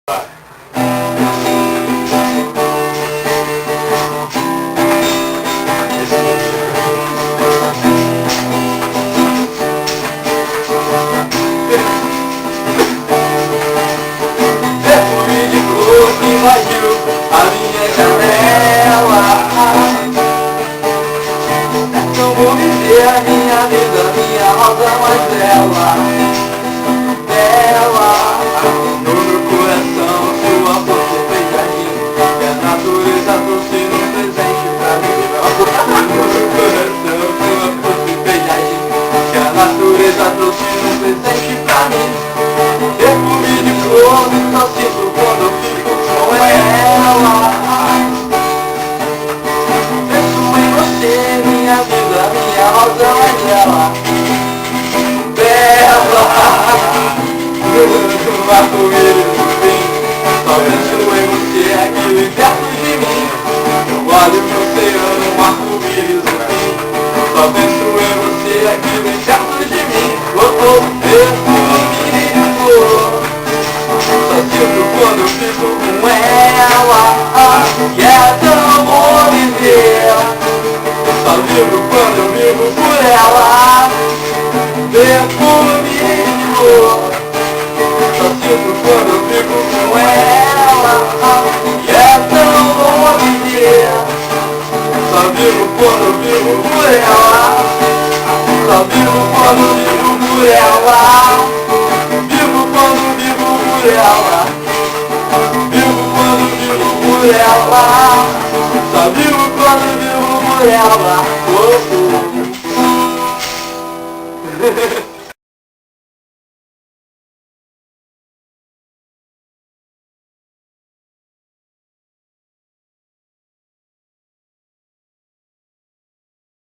Perfume de flor que invadiu a minha janela. Não vou viver a minha vida, minha rosa mais bela. No meu coração, sua força fez jardim, e a natureza trouxe um presente pra mim. No meu coração, sua força fez jardim, e a natureza trouxe um presente pra mim. Perfume de flor, só sinto quando eu fico com ela. Penso em você, minha vida, minha rosa mais bela. No arco-íris do fim, só penso em você aqui perto de mim. Eu olho pro oceano, um arco-íris do fim, só penso em você aqui perto de mim. Perfume de flor, só sinto quando eu fico com ela. E é tão bom viver, só vivo quando eu vivo por ela. Perfume de flor, só sinto quando eu fico com ela. E é tão bom viver, só vivo quando eu vivo por ela. Só vivo quando vivo por ela. Vivo quando vivo por ela. Vivo quando vivo por ela. Só vivo quando vivo por ela.